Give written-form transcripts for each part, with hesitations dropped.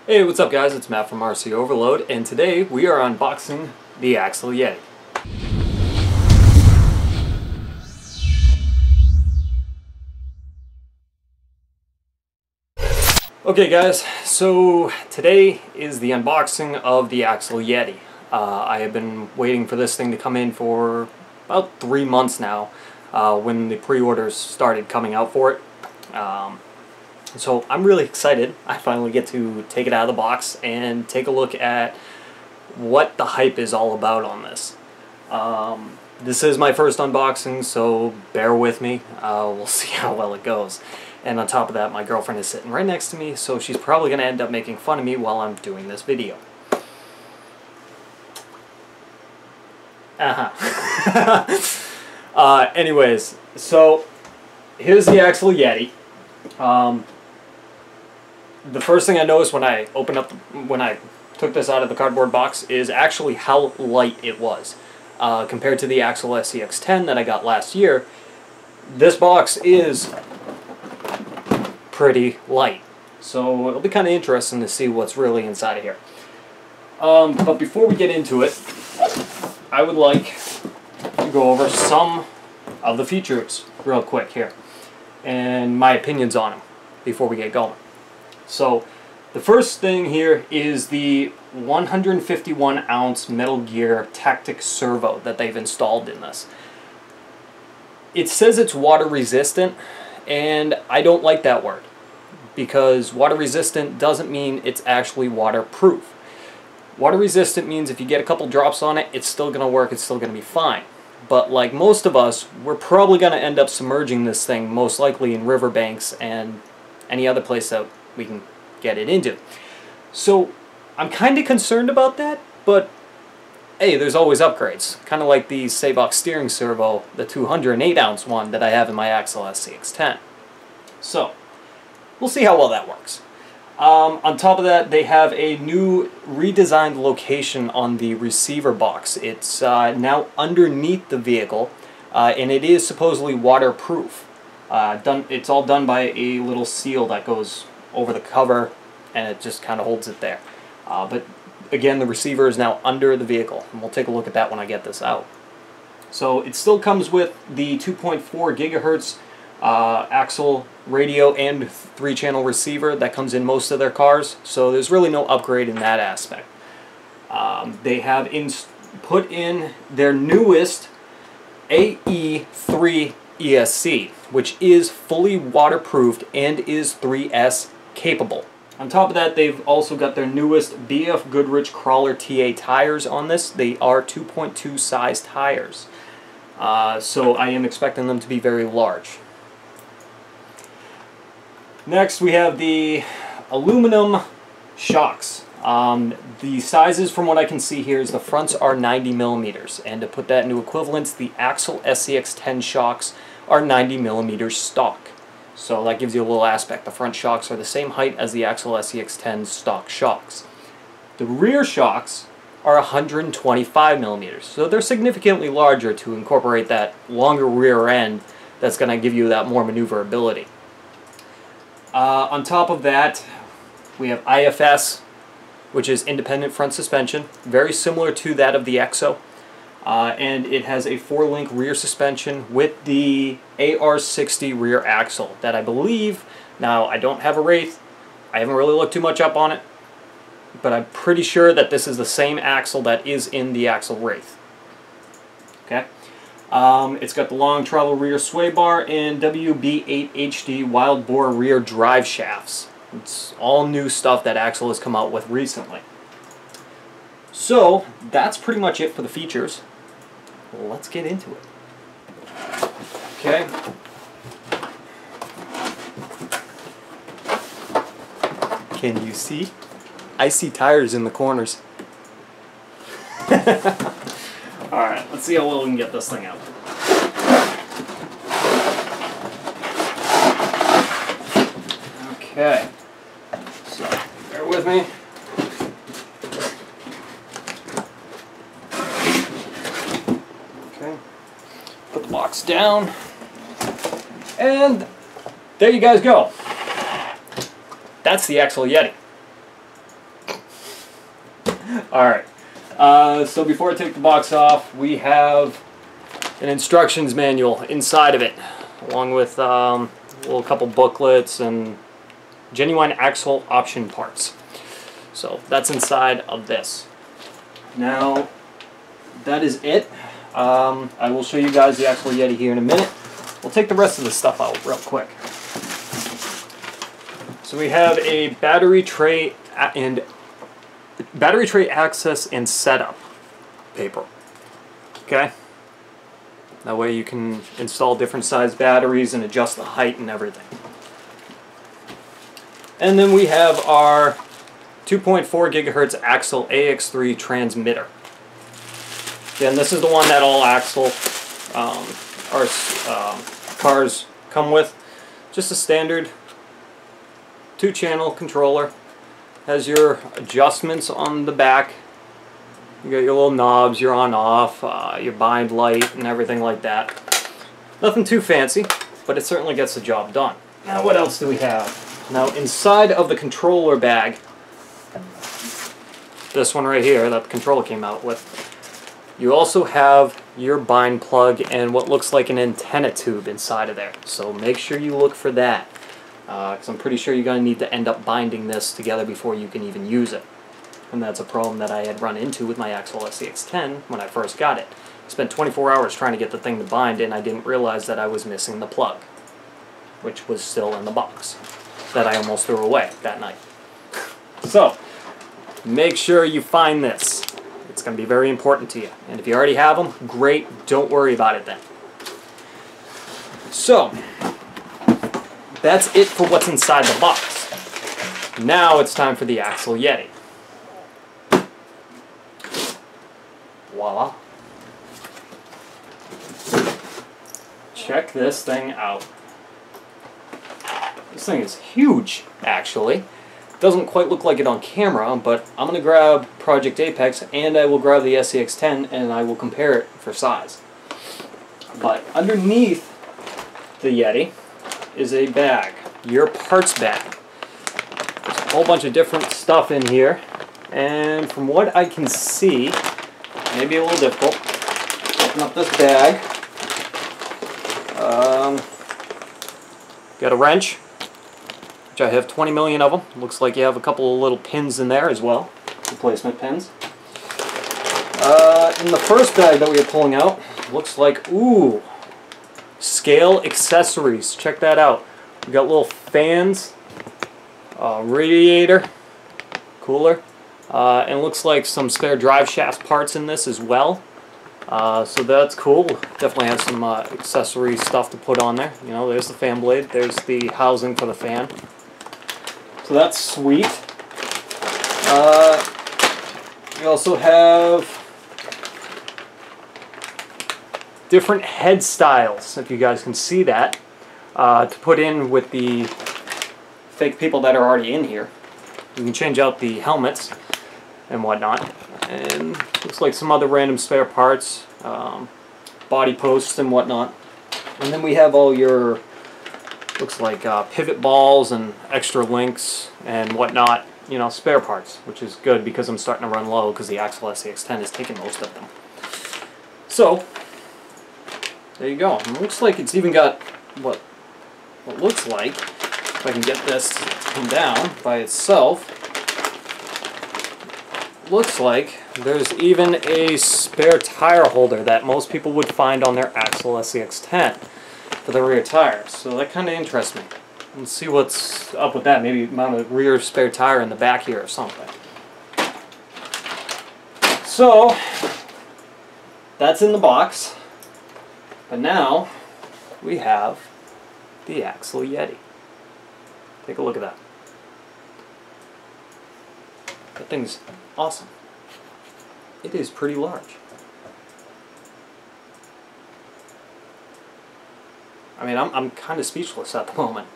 Hey, what's up guys? It's Matt from RC Overload, and today we are unboxing the Axial Yeti. Okay guys, so today is the unboxing of the Axial Yeti. I have been waiting for this thing to come in for about 3 months now, when the pre-orders started coming out for it. So I'm really excited. I finally get to take it out of the box and take a look at what the hype is all about on this. This is my first unboxing, so bear with me. We'll see how well it goes. And on top of that, my girlfriend is sitting right next to me, so she's probably going to end up making fun of me while I'm doing this video. Anyways, so here's the Axial Yeti. The first thing I noticed when I took this out of the cardboard box is actually how light it was. Compared to the Axial SCX10 that I got last year, this box is pretty light. So it'll be kind of interesting to see what's really inside of here. But before we get into it, I would like to go over some of the features real quick here and my opinions on them before we get going. So the first thing here is the 151 ounce Metal Gear Tactic Servo that they've installed in this. It says it's water resistant, and I don't like that word, because water resistant doesn't mean it's actually waterproof. Water resistant means if you get a couple drops on it, it's still going to work, it's still going to be fine. But like most of us, we're probably going to end up submerging this thing, most likely in riverbanks and any other place that we can get it into. So I'm kind of concerned about that, but hey, there's always upgrades. Kind of like the Sabox steering servo, the 208 ounce one that I have in my Axial SCX10. So we'll see how well that works. On top of that, they have a new redesigned location on the receiver box. It's now underneath the vehicle, and it is supposedly waterproof. It's all done by a little seal that goes over the cover, and it just kind of holds it there. But again, the receiver is now under the vehicle, and we'll take a look at that when I get this out. So it still comes with the 2.4 gigahertz Axial radio and 3-channel receiver that comes in most of their cars, so there's really no upgrade in that aspect. They have put in their newest AE-3 ESC, which is fully waterproofed and is 3S capable. On top of that, they've also got their newest BF Goodrich Crawler TA tires on this. They are 2.2 size tires, so I am expecting them to be very large. Next, we have the aluminum shocks. The sizes, from what I can see here, is the fronts are 90 millimeters, and to put that into equivalence, the Axial SCX10 shocks are 90 millimeters stock. So that gives you a little aspect. The front shocks are the same height as the Axial SCX10 stock shocks. The rear shocks are 125 millimeters, so they're significantly larger to incorporate that longer rear end that's going to give you that more maneuverability. On top of that, we have IFS, which is independent front suspension, very similar to that of the EXO. And it has a 4-link rear suspension with the AR60 rear axle that I believe, now I don't have a Wraith, I haven't really looked too much up on it, but I'm pretty sure that this is the same axle that is in the Axial Wraith. Okay. It's got the long travel rear sway bar and WB8 HD Wild Boar rear drive shafts. It's all new stuff that Axial has come out with recently. So that's pretty much it for the features. Let's get into it. Okay. Can you see? I see tires in the corners. Alright, let's see how well we can get this thing out. Okay. So, bear with me. Okay. Put the box down. And there you guys go. That's the Axial Yeti. Alright, so before I take the box off, we have an instructions manual inside of it, along with a little couple booklets and genuine axle option parts. So that's inside of this. Now, that is it. I will show you guys the Axial Yeti here in a minute. We'll take the rest of the stuff out real quick. So we have a battery tray access and setup paper. Okay? That way you can install different size batteries and adjust the height and everything. And then we have our 2.4 gigahertz Axial AX3 transmitter. Again, this is the one that all Axial cars come with. Just a standard 2-channel controller. Has your adjustments on the back. You got your little knobs, your on-off, your bind light, and everything like that. Nothing too fancy, but it certainly gets the job done. Now, what else do we have? Now, inside of the controller bag, this one right here that the controller came out with, you also have your bind plug and what looks like an antenna tube inside of there. So make sure you look for that, because I'm pretty sure you're going to need to end up binding this together before you can even use it. And that's a problem that I had run into with my Axial SCX10 when I first got it. I spent 24 hours trying to get the thing to bind, and I didn't realize that I was missing the plug, which was still in the box, that I almost threw away that night. So, make sure you find this. It's going to be very important to you. And if you already have them, great, don't worry about it then. So, that's it for what's inside the box. Now it's time for the Axial Yeti. Voila. Check this thing out. This thing is huge, actually. Doesn't quite look like it on camera, but I'm going to grab Project Apex and I will grab the SCX10 and I will compare it for size. But underneath the Yeti is a bag, your parts bag. There's a whole bunch of different stuff in here, and from what I can see, maybe a little difficult, open up this bag. Got a wrench, which I have 20 million of them. Looks like you have a couple of little pins in there as well, replacement pins. In the first bag that we are pulling out, looks like, ooh, scale accessories. Check that out. We got little fans, radiator, cooler, and looks like some spare drive shaft parts in this as well. So that's cool. Definitely have some accessory stuff to put on there. You know, there's the fan blade, there's the housing for the fan. So that's sweet. We also have different head styles, if you guys can see that, to put in with the fake people that are already in here. You can change out the helmets and whatnot. And looks like some other random spare parts, body posts and whatnot. And then we have all your, looks like pivot balls and extra links and whatnot, you know, spare parts, which is good because I'm starting to run low because the Axial SCX10 is taking most of them. So, there you go. And it looks like it's even got what looks like, if I can get this to come down by itself, looks like there's even a spare tire holder that most people would find on their Axial SCX10 for the rear tires. So that kind of interests me. Let's see what's up with that. Maybe mount a rear spare tire in the back here or something. So, that's in the box. But now, we have the Axial Yeti. Take a look at that. That thing's awesome. It is pretty large. I mean, I'm kind of speechless at the moment.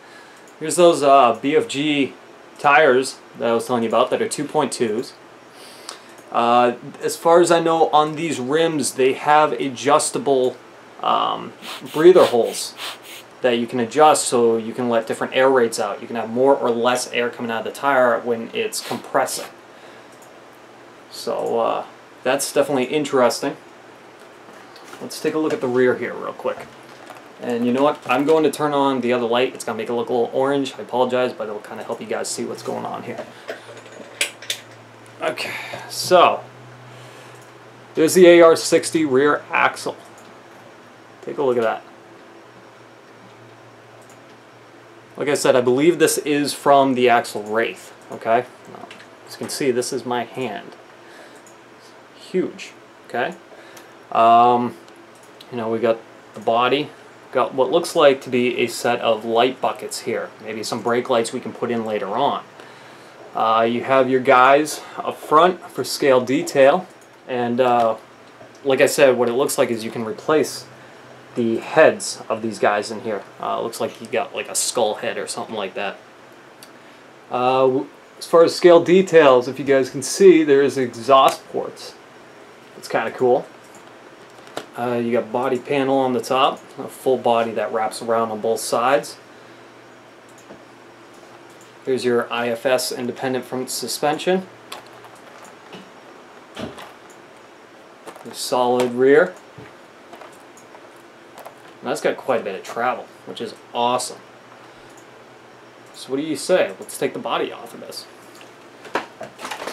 Here's those BFG tires that I was telling you about that are 2.2s. As far as I know, on these rims, they have adjustable breather holes that you can adjust so you can let different air rates out. You can have more or less air coming out of the tire when it's compressing. So that's definitely interesting. Let's take a look at the rear here real quick. And you know what? I'm going to turn on the other light. It's going to make it look a little orange. I apologize, but it'll kind of help you guys see what's going on here. Okay, so there's the AR-60 rear axle. Take a look at that. Like I said, I believe this is from the Axial Wraith. Okay, now, as you can see, this is my hand. Huge. Okay. You know, we got the body. Got what looks like to be a set of light buckets here. Maybe some brake lights we can put in later on. You have your guys up front for scale detail, and like I said, what it looks like is you can replace the heads of these guys in here. Looks like you got like a skull head or something like that. As far as scale details, if you guys can see, there's exhaust ports. It's kind of cool. You got body panel on the top, a full body that wraps around on both sides. Here's your IFS independent front suspension. Your solid rear. And that's got quite a bit of travel, which is awesome. So what do you say? Let's take the body off of this.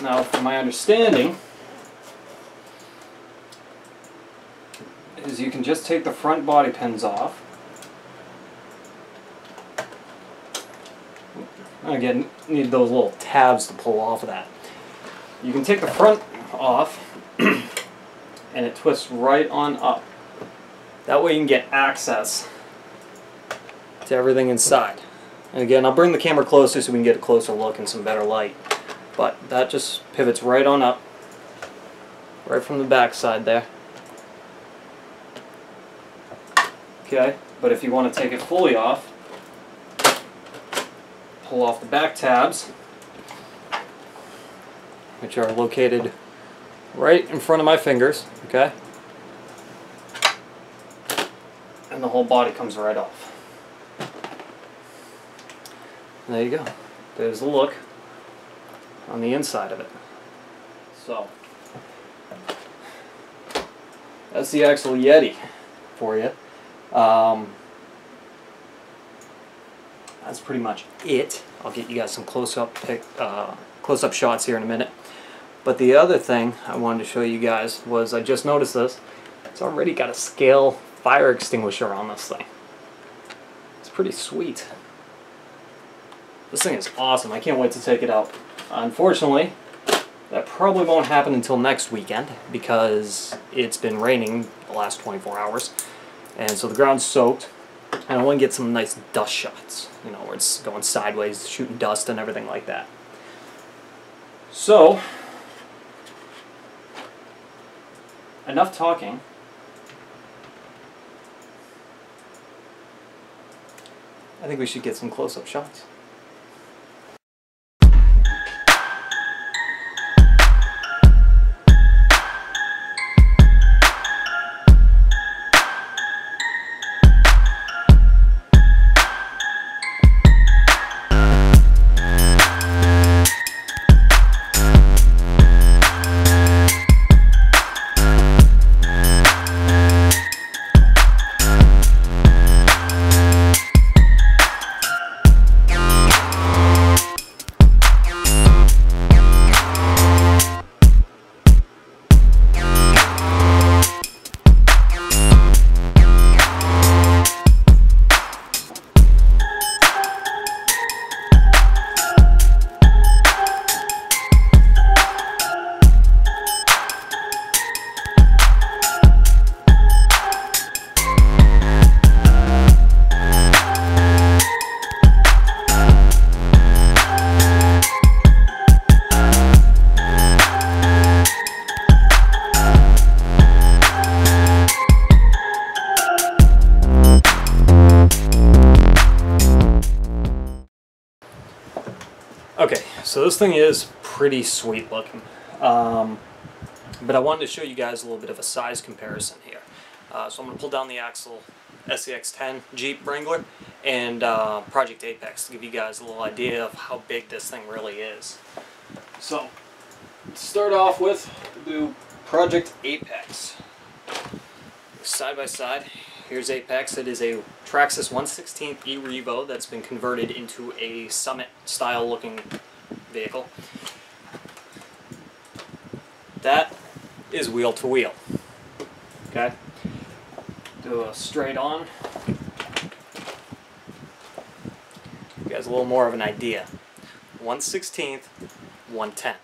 Now, from my understanding, is you can just take the front body pins off. Again, need those little tabs to pull off of that. You can take the front off and it twists right on up. That way you can get access to everything inside. And again, I'll bring the camera closer so we can get a closer look and some better light. But that just pivots right on up, right from the back side there. Okay, but if you want to take it fully off, pull off the back tabs, which are located right in front of my fingers, okay? And the whole body comes right off. And there you go. There's the look on the inside of it. So, that's the Axial Yeti for you. That's pretty much it. I'll get you guys some close-up shots here in a minute. But the other thing I wanted to show you guys was I just noticed this. It's already got a scale fire extinguisher on this thing. It's pretty sweet. This thing is awesome. I can't wait to take it out. Unfortunately, that probably won't happen until next weekend because it's been raining the last 24 hours. And so the ground's soaked. And I want to get some nice dust shots, you know, where it's going sideways, shooting dust and everything like that. So, enough talking. I think we should get some close-up shots. Okay, so this thing is pretty sweet looking, but I wanted to show you guys a little bit of a size comparison here. So I'm going to pull down the Axial SCX-10 Jeep Wrangler and Project Apex to give you guys a little idea of how big this thing really is. So To start off with, we'll do Project Apex. Side by side, here's Apex. It is a Traxxas 1/16 E-Revo that's been converted into a Summit style looking vehicle. That is wheel to wheel. Okay? Do a straight on. You guys a little more of an idea. 1/16, 1/10.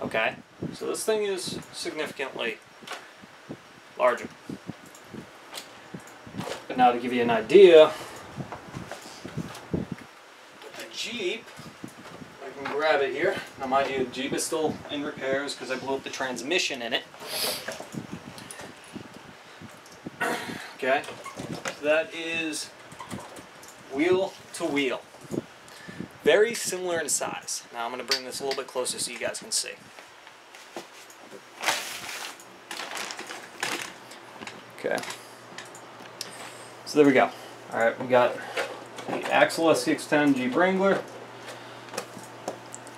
Okay? So this thing is significantly larger. But now to give you an idea, with the Jeep, I can grab it here. Now mind you, the Jeep is still in repairs because I blew up the transmission in it. Okay, so that is wheel to wheel. Very similar in size. Now I'm going to bring this a little bit closer so you guys can see. Okay. So there we go. Alright, we got the Axial SCX10 Jeep Wrangler.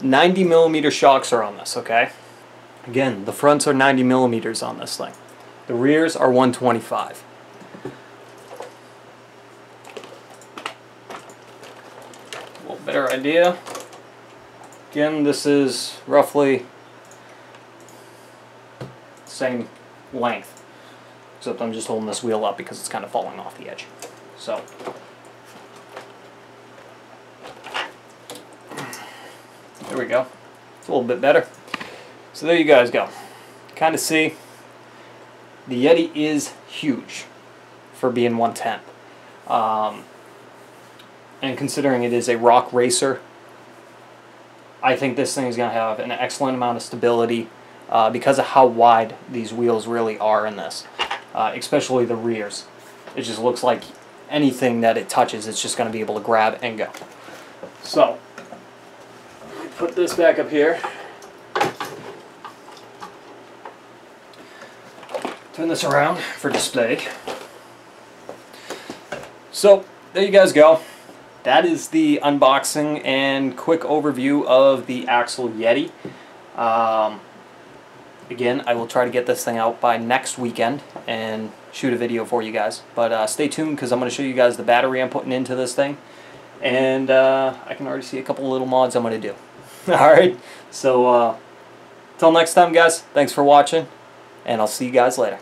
90mm shocks are on this, okay? Again, the fronts are 90mm on this thing. The rears are 125. A little better idea. Again, this is roughly the same length. Except I'm just holding this wheel up because it's kind of falling off the edge. So, there we go. It's a little bit better. So there you guys go. Kind of see, the Yeti is huge for being 110. And considering it is a rock racer, I think this thing is going to have an excellent amount of stability because of how wide these wheels really are in this. Especially the rears. It just looks like anything that it touches, it's just going to be able to grab and go. So, let me put this back up here. Turn this around for display. So, there you guys go. That is the unboxing and quick overview of the Axial Yeti. Again, I will try to get this thing out by next weekend and shoot a video for you guys. But stay tuned because I'm going to show you guys the battery I'm putting into this thing. And I can already see a couple little mods I'm going to do. Alright, so till next time guys, thanks for watching. And I'll see you guys later.